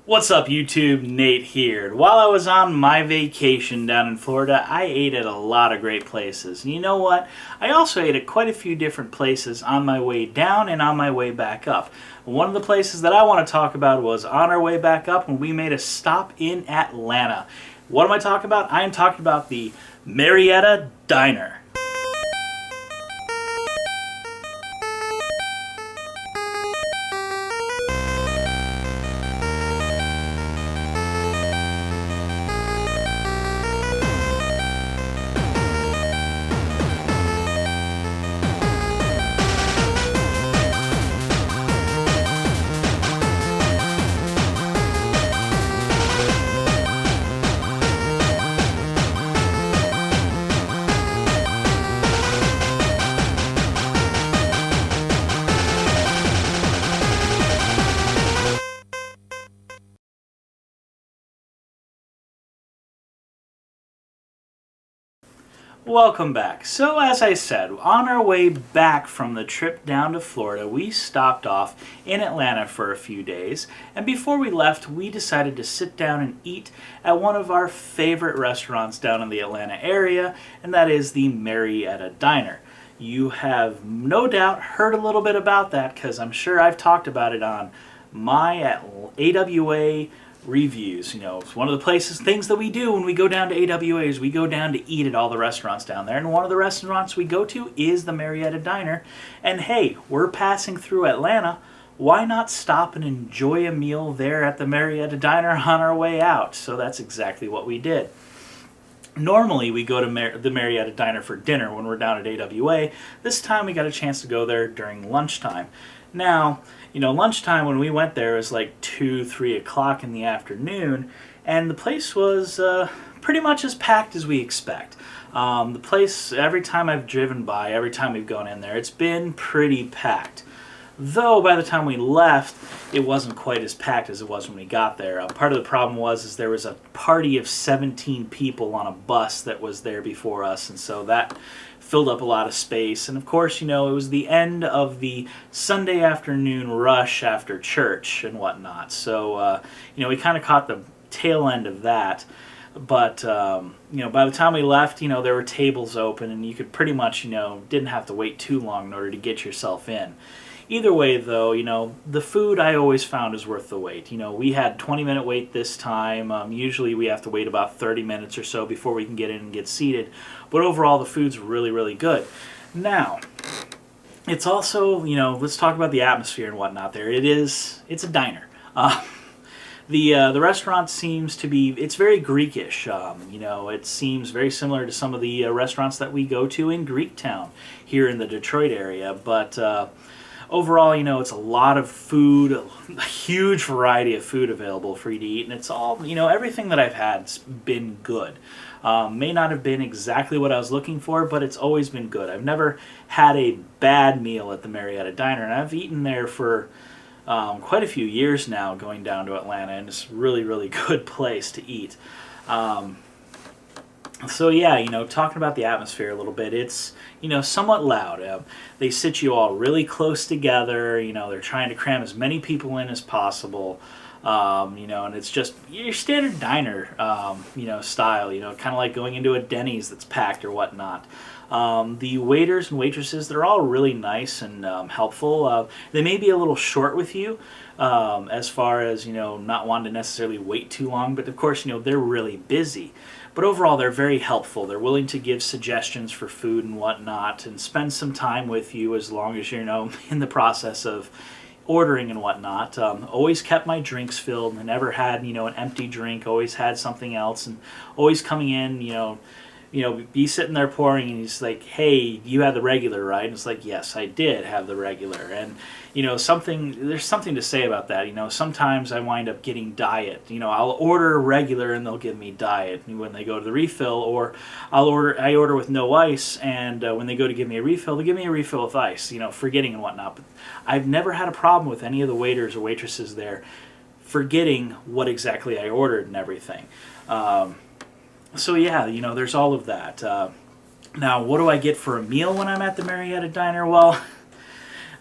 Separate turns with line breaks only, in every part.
What's up YouTube, Nate here. While I was on my vacation down in Florida, I ate at a lot of great places. And you know what? I also ate at quite a few different places on my way down and on my way back up. One of the places that I want to talk about was on our way back up when we made a stop in Atlanta. What am I talking about? I am talking about the Marietta Diner. Welcome back. So as I said, on our way back from the trip down to Florida, we stopped off in Atlanta for a few days, and before we left, we decided to sit down and eat at one of our favorite restaurants down in the Atlanta area, and that is the Marietta Diner. You have no doubt heard a little bit about that because I'm sure I've talked about it on my AWA reviews. You know, it's one of the things that we do when we go down to AWA is we go down to eat at all the restaurants down there, and one of the restaurants we go to is the Marietta Diner. And hey, we're passing through Atlanta, why not stop and enjoy a meal there at the Marietta Diner on our way out? So that's exactly what we did. Normally we go to the Marietta Diner for dinner when we're down at AWA. This time we got a chance to go there during lunchtime. Now, you know, lunchtime when we went there was like 2, 3 o'clock in the afternoon, and the place was pretty much as packed as we expect. The place, every time I've driven by, every time we've gone in there, it's been pretty packed. Though by the time we left, it wasn't quite as packed as it was when we got there. Part of the problem was there was a party of 17 people on a bus that was there before us, and so that filled up a lot of space. And of course, you know, it was the end of the Sunday afternoon rush after church and whatnot. So, you know, we kind of caught the tail end of that. But, you know, by the time we left, you know, there were tables open and you could pretty much, you know, didn't have to wait too long in order to get yourself in. Either way, though, you know, the food I always found is worth the wait. You know, we had 20-minute wait this time. Usually we have to wait about 30 minutes or so before we can get in and get seated. But overall, the food's really, really good. Now, it's also, you know, let's talk about the atmosphere and whatnot there. It's a diner. The restaurant seems to be, it's very Greekish. You know, it seems very similar to some of the restaurants that we go to in Greektown here in the Detroit area. But overall, you know, it's a lot of food, a huge variety of food available for you to eat, and it's all, you know, everything that I've had's been good. May not have been exactly what I was looking for, but it's always been good. I've never had a bad meal at the Marietta Diner, and I've eaten there for quite a few years now going down to Atlanta, and it's a really, really good place to eat. So yeah, you know, talking about the atmosphere a little bit, it's, you know, somewhat loud. They sit you all really close together. You know, they're trying to cram as many people in as possible. You know, and it's just your standard diner, you know, style. You know, kind of like going into a Denny's that's packed or whatnot. The waiters and waitresses, they're all really nice and helpful. They may be a little short with you as far as, you know, not wanting to necessarily wait too long, but of course, you know, they're really busy. But overall, they're very helpful. They're willing to give suggestions for food and whatnot and spend some time with you as long as you're, you know, in the process of ordering and whatnot. Always kept my drinks filled and never had, you know, an empty drink. Always had something else, and always coming in, you know, be sitting there pouring, and he's like, "Hey, you had the regular, right?" And it's like, "Yes, I did have the regular." And you know, there's something to say about that. You know, sometimes I wind up getting diet. You know, I'll order regular and they'll give me diet when they go to the refill, or I order with no ice, and when they go to give me a refill, they give me a refill with ice. You know, forgetting and whatnot. But I've never had a problem with any of the waiters or waitresses there forgetting what exactly I ordered and everything. So yeah, you know, there's all of that. Now, what do I get for a meal when I'm at the Marietta Diner? Well,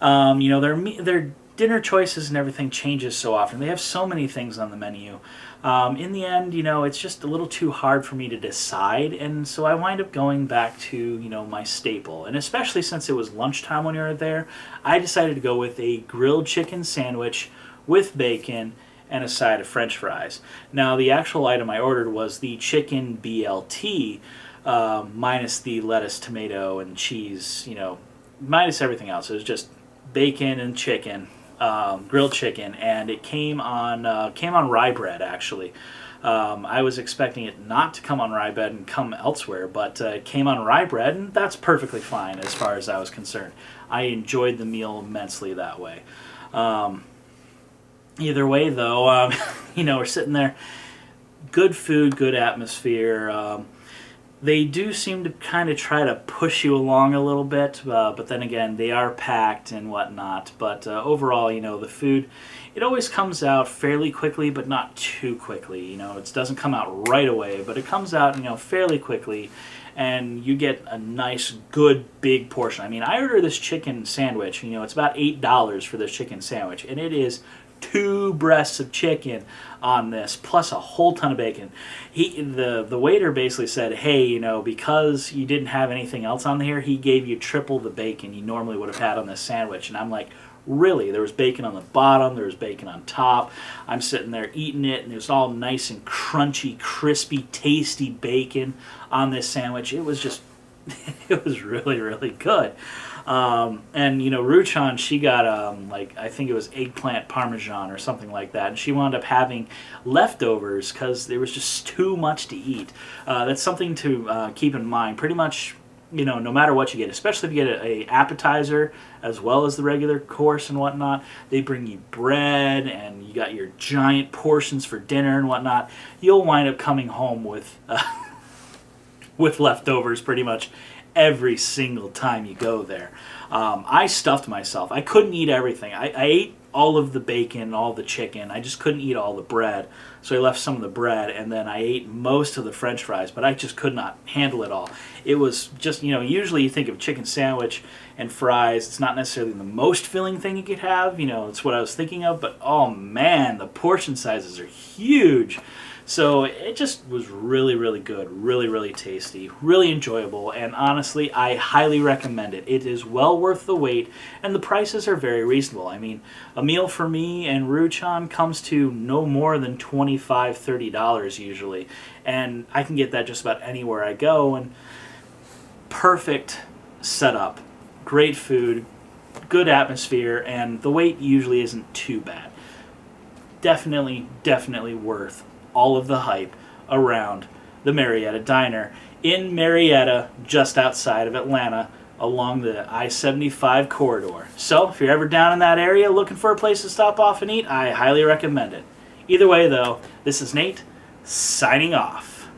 you know, their dinner choices and everything changes so often. They have so many things on the menu. In the end, it's just a little too hard for me to decide, and so I wind up going back to, my staple. And especially since it was lunchtime when we were there, I decided to go with a grilled chicken sandwich with bacon and a side of French fries. Now, the actual item I ordered was the chicken BLT, minus the lettuce, tomato, and cheese, minus everything else. It was just bacon and chicken, grilled chicken, and it came on rye bread, actually. I was expecting it not to come on rye bread and come elsewhere, but it came on rye bread, and that's perfectly fine as far as I was concerned. I enjoyed the meal immensely that way. Either way, though, we're sitting there. Good food, good atmosphere. They do seem to kind of try to push you along a little bit, but then again, they are packed and whatnot. But overall, the food, it always comes out fairly quickly, but not too quickly. It doesn't come out right away, but it comes out, fairly quickly, and you get a nice, good, big portion. I mean, I ordered this chicken sandwich. It's about $8 for this chicken sandwich, and it is 2 breasts of chicken on this, plus a whole ton of bacon. The waiter basically said, hey, because you didn't have anything else on here, he gave you triple the bacon you normally would have had on this sandwich. And I'm like, really? There was bacon on the bottom, there was bacon on top. I'm sitting there eating it, and it was all nice and crunchy, crispy, tasty bacon on this sandwich. It was just, it was really, really good. And Ruchan, she got I think it was eggplant parmesan or something like that, and she wound up having leftovers because there was just too much to eat. That's something to keep in mind. Pretty much, no matter what you get, especially if you get a appetizer as well as the regular course and whatnot, they bring you bread and you got your giant portions for dinner and whatnot. You'll wind up coming home with with leftovers pretty much every single time you go there. I stuffed myself. I couldn't eat everything. I ate all of the bacon, all the chicken. I just couldn't eat all the bread. So I left some of the bread, and then I ate most of the French fries, but I just could not handle it all. It was just, usually you think of chicken sandwich and fries. It's not necessarily the most filling thing you could have. It's what I was thinking of, but oh man, the portion sizes are huge. So it just was really, really good, really, really tasty, really enjoyable, and honestly, I highly recommend it. It is well worth the wait, and the prices are very reasonable. I mean, a meal for me and Ruchan comes to no more than $25, $30 usually, and I can get that just about anywhere I go, and perfect setup, great food, good atmosphere, and the wait usually isn't too bad. Definitely, definitely worth all of the hype around the Marietta Diner in Marietta, just outside of Atlanta, along the I-75 corridor. So, if you're ever down in that area looking for a place to stop off and eat, I highly recommend it. Either way, though, this is Nate, signing off.